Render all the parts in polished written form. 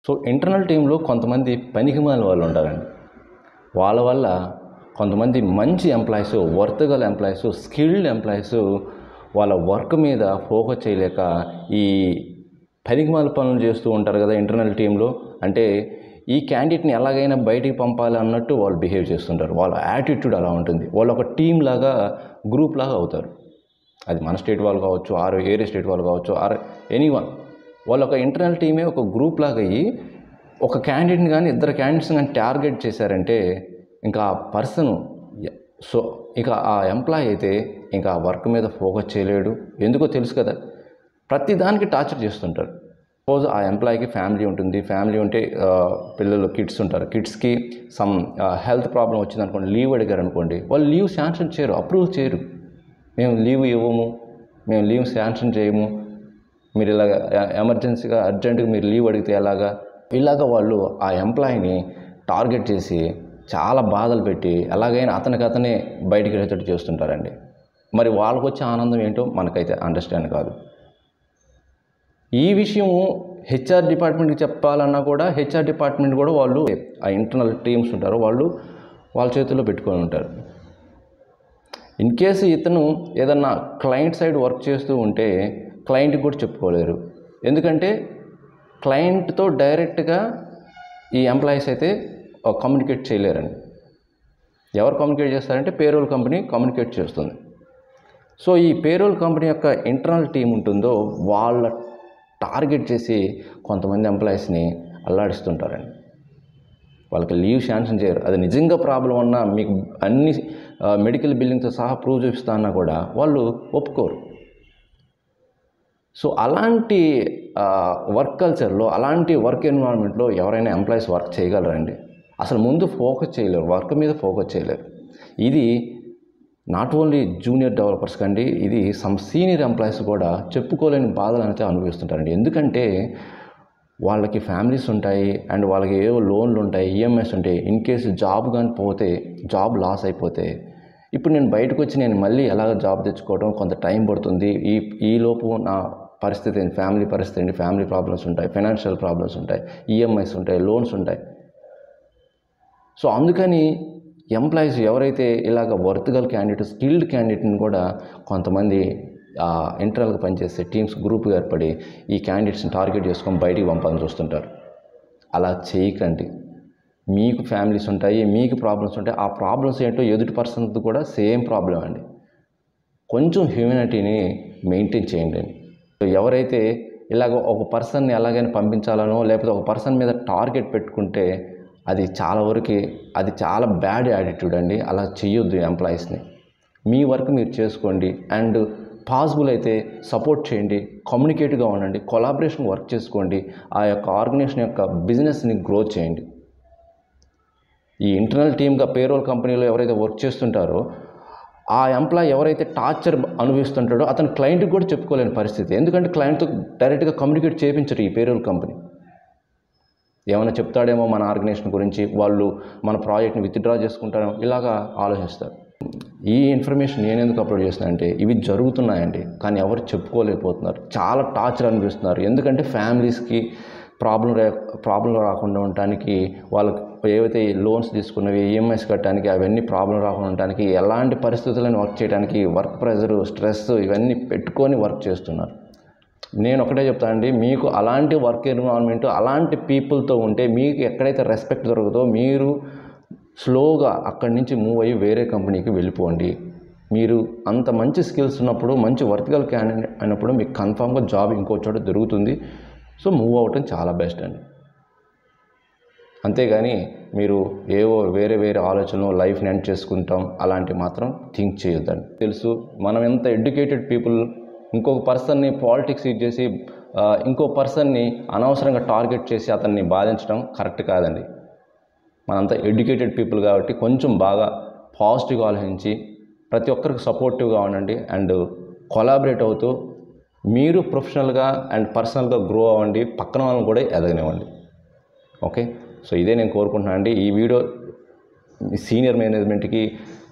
So internal టీంలో కొంతమంది పనికిమాలిన వాళ్ళు ఉంటారండి. వాళ్ళ వల్ల కొంతమంది మంచి ఎంప్లాయీస్, వర్తగల ఎంప్లాయీస్, స్కిల్డ్ ఎంప్లాయీస్ వాళ్ళ వర్క్ మీద ఫోకస్ చేయలేక ఈ పనికిమాల పనులు చేస్తూ ఉంటారు కదా ఇంటర్నల్ టీంలో. అంటే ఈ క్యాండిడేట్ని ఎలాగైనా బయటికి పంపాలి అన్నట్టు వాళ్ళు బిహేవ్ చేస్తుంటారు. వాళ్ళ యాటిట్యూడ్ అలా ఉంటుంది. వాళ్ళు ఒక టీం లాగా, గ్రూప్ లాగా అవుతారు. అది మన స్టేట్ వాళ్ళు కావచ్చు, ఆర్ ఏరే స్టేట్ వాళ్ళు కావచ్చు, ఆర్ ఎనీవన్. వాళ్ళు ఒక ఇంటర్నల్ టీమే ఒక గ్రూప్ లాగా అయ్యి ఒక క్యాండిడేట్ని కానీ ఇద్దరు క్యాండిడేట్స్ని కానీ టార్గెట్ చేశారంటే ఇంకా ఆ పర్సన్, సో ఇక ఆ ఎంప్లాయీ అయితే ఇంకా ఆ వర్క్ మీద ఫోకస్ చేయలేడు. ఎందుకో తెలుసు కదా, ప్రతి దానికి టార్చర్ చేస్తుంటారు. సపోజ్ ఆ ఎంప్లాయీకి ఫ్యామిలీ ఉంటుంది, ఫ్యామిలీ ఉంటే పిల్లలు, కిడ్స్ ఉంటారు. కిడ్స్కి సమ్ హెల్త్ ప్రాబ్లం వచ్చిందనుకోండి, లీవ్ అడిగారు అనుకోండి, వాళ్ళు లీవ్ శాంక్షన్ చేయరు, అప్రూవ్ చేయరు. మేము లీవ్ ఇవ్వము, మేము లీవ్ శాంక్షన్ చేయము, మీరు ఇలాగ ఎమర్జెన్సీగా అర్జెంటుగా మీరు లీవ్ అడిగితే ఇలాగ వాళ్ళు ఆ ఎంప్లాయీని టార్గెట్ చేసి చాలా బాధలు పెట్టి ఎలాగైనా అతనే బయటికి వెళ్ళేటట్టు చేస్తుంటారండి. మరి వాళ్ళకు వచ్చే ఆనందం ఏంటో మనకైతే అండర్స్టాండ్ కాదు. ఈ విషయం హెచ్ఆర్ డిపార్ట్మెంట్కి చెప్పాలన్నా కూడా హెచ్ఆర్ డిపార్ట్మెంట్ కూడా వాళ్ళు ఆ ఇంటర్నల్ టీమ్స్ ఉంటారు, వాళ్ళు వాళ్ళ చేతుల్లో పెట్టుకొని ఉంటారు. ఇన్ కేసు ఇతను ఏదన్నా క్లయింట్ సైడ్ వర్క్ చేస్తూ ఉంటే క్లయింట్కి కూడా చెప్పుకోలేరు. ఎందుకంటే క్లయింట్తో డైరెక్ట్గా ఈ ఎంప్లాయీస్ అయితే కమ్యూనికేట్ చేయలేరండి. ఎవరు కమ్యూనికేట్ చేస్తారంటే పేరోల్ కంపెనీ కమ్యూనికేట్ చేస్తుంది. సో ఈ పేరోల్ కంపెనీ యొక్క ఇంటర్నల్ టీం ఉంటుందో వాళ్ళ టార్గెట్ చేసి కొంతమంది ఎంప్లాయీస్ని అల్లాడిస్తుంటారండి. వాళ్ళకి లీవ్ శాంక్షన్ చేయరు. అది నిజంగా ప్రాబ్లం అన్నా, మీకు అన్ని మెడికల్ బిల్లింగ్తో సహా ప్రూవ్ చూపిస్తా అన్నా కూడా వాళ్ళు ఒప్పుకోరు. సో అలాంటి వర్క్ కల్చర్లో, అలాంటి వర్క్ ఎన్విరాన్మెంట్లో ఎవరైనా ఎంప్లాయీస్ వర్క్ చేయగలరండి? అసలు ముందు ఫోకస్ చేయలేరు, వర్క్ మీద ఫోకస్ చేయలేరు. ఇది నాట్ ఓన్లీ జూనియర్ డెవలపర్స్ కండి, ఇది సమ్ సీనియర్ ఎంప్లాయీస్ కూడా చెప్పుకోలేని బాధలు అయితే అనుభవిస్తుంటారండి. ఎందుకంటే వాళ్ళకి ఫ్యామిలీస్ ఉంటాయి అండ్ వాళ్ళకి ఏవో లోన్లు ఉంటాయి, ఈఎంఐస్ ఉంటాయి. ఇన్ కేసు జాబ్ కానీ పోతే, జాబ్ లాస్ అయిపోతే ఇప్పుడు నేను బయటకు వచ్చి నేను మళ్ళీ ఎలాగ జాబ్ తెచ్చుకోవడం కొంత టైం పడుతుంది. ఈలోపు నా పరిస్థితి ఏంటి, ఫ్యామిలీ పరిస్థితి ఏంటి, ఫ్యామిలీ ప్రాబ్లమ్స్ ఉంటాయి, ఫైనాన్షియల్ ప్రాబ్లమ్స్ ఉంటాయి, ఈఎంఐస్ ఉంటాయి, లోన్స్ ఉంటాయి. సో అందుకని ఎంప్లాయీస్ ఎవరైతే ఇలాగ వర్తగల క్యాండిడేట్, స్కిల్డ్ క్యాండిడేట్ని కూడా కొంతమంది ఇంటర్నల్గా పనిచేసే టీమ్స్ గ్రూప్గా ఏర్పడి ఈ క్యాండిడేట్స్ని టార్గెట్ చేసుకొని బయటికి పంపాలని చూస్తుంటారు. అలా చేయకండి. మీకు ఫ్యామిలీస్ ఉంటాయి, మీకు ప్రాబ్లమ్స్ ఉంటాయి. ఆ ప్రాబ్లమ్స్ ఏంటో ఎదుటి పర్సన్తో కూడా సేమ్ ప్రాబ్లం అండి. కొంచెం హ్యూమనిటీని మెయింటైన్ చేయండి. సో ఎవరైతే ఇలాగ ఒక పర్సన్ని ఎలాగైనా పంపించాలనో లేకపోతే ఒక పర్సన్ మీద టార్గెట్ పెట్టుకుంటే అది చాలా బ్యాడ్ యాటిట్యూడ్ అండి. అలా చేయొద్దు ఎంప్లాయీస్ని. మీ వర్క్ మీరు చేసుకోండి అండ్ పాసిబుల్ అయితే సపోర్ట్ చేయండి, కమ్యూనికేటివ్గా ఉండండి, కొలాబరేషన్ వర్క్ చేసుకోండి, ఆ యొక్క ఆర్గనైజేషన్ యొక్క బిజినెస్ని గ్రో చేయండి. ఈ ఇంటర్నల్ టీమ్గా పేరోల్ కంపెనీలో ఎవరైతే వర్క్ చేస్తుంటారో ఆ ఎంప్లాయీ ఎవరైతే టార్చర్ అనుభవిస్తుంటాడో అతను క్లయింట్కి కూడా చెప్పుకోలేని పరిస్థితి. ఎందుకంటే క్లయింట్తో డైరెక్ట్గా కమ్యూనికేట్ చేయించరు ఈ పేరోల్ కంపెనీ. ఏమైనా చెప్తాడేమో మన ఆర్గనైజేషన్ గురించి, వాళ్ళు మన ప్రాజెక్ట్ని విత్డ్రా చేసుకుంటారేమో, ఇలాగా ఆలోచిస్తారు. ఈ ఇన్ఫర్మేషన్ నేను ఎందుకు అప్లోడ్ చేస్తున్నా అంటే ఇవి జరుగుతున్నాయండి, కానీ ఎవరు చెప్పుకోలేకపోతున్నారు. చాలా టార్చర్ అనిపిస్తున్నారు. ఎందుకంటే ఫ్యామిలీస్కి ప్రాబ్లం రాకుండా ఉండటానికి, వాళ్ళకి ఏవైతే లోన్స్ తీసుకున్నవి ఈఎంఐస్ కట్టడానికి, అవన్నీ ప్రాబ్లం రాకుండా ఉండటానికి, ఎలాంటి పరిస్థితులను వర్క్ చేయడానికి వర్క్ ప్రెజరు, స్ట్రెస్ ఇవన్నీ పెట్టుకొని వర్క్ చేస్తున్నారు. నేను ఒకటే చెప్తానండి, మీకు అలాంటి వర్క్ ఎన్విరాన్మెంట్, అలాంటి పీపుల్తో ఉంటే మీకు ఎక్కడైతే రెస్పెక్ట్ దొరుకుతుందో మీరు స్లోగా అక్కడి నుంచి మూవ్ అయ్యి వేరే కంపెనీకి వెళ్ళిపోండి. మీరు అంత మంచి స్కిల్స్ ఉన్నప్పుడు, మంచి వర్టికల్ క్యాండిడేట్ అయినప్పుడు మీకు కన్ఫామ్గా జాబ్ ఇంకో చోట దొరుకుతుంది. సో మూవ్ అవటం చాలా బెస్ట్ అండి. అంతేగాని మీరు ఏవో వేరే ఆలోచనలు లైఫ్ని ఎండ్ చేసుకుంటాం అలాంటివి మాత్రం థింక్ చేయొద్దండి. తెలుసు మనం ఎంత ఎడ్యుకేటెడ్ పీపుల్, ఇంకొక పర్సన్ని పాలిటిక్స్ యూజ్ చేసి ఇంకో పర్సన్ని అనవసరంగా టార్గెట్ చేసి అతన్ని బాధించడం కరెక్ట్ కాదండి. మనంతా ఎడ్యుకేటెడ్ పీపుల్ కాబట్టి కొంచెం బాగా పాజిటివ్గా ఆలోచించి ప్రతి ఒక్కరికి సపోర్టివ్గా ఉండండి అండ్ కొలాబరేట్ అవుతూ మీరు ప్రొఫెషనల్గా అండ్ పర్సనల్గా గ్రో అవ్వండి, పక్కన వాళ్ళని కూడా ఎదగనివ్వండి. ఓకే, సో ఇదే నేను కోరుకుంటున్నాను అండి. ఈ వీడియో సీనియర్ మేనేజ్మెంట్కి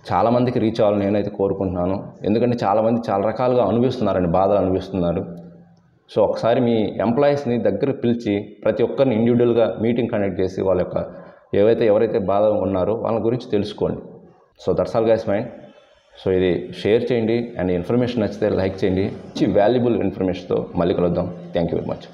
చాలామందికి రీచ్ అవ్వాలని నేనైతే కోరుకుంటున్నాను. ఎందుకంటే చాలామంది చాలా రకాలుగా అనుభవిస్తున్నారండి, బాధలు అనుభవిస్తున్నారు. సో ఒకసారి మీ ఎంప్లాయీస్ని దగ్గర పిలిచి ప్రతి ఒక్కరిని ఇండివిజువల్గా మీటింగ్ కండక్ట్ చేసి వాళ్ళ యొక్క ఎవరైతే బాధ ఉన్నారో వాళ్ళ గురించి తెలుసుకోండి. So that's all guys mind. So ఇది షేర్ చేయండి అండ్ ఇన్ఫర్మేషన్ నచ్చితే లైక్ చేయండి. వాల్యుబుల్ ఇన్ఫర్మేషన్తో మళ్ళీ కలుద్దాం. Thank you very much.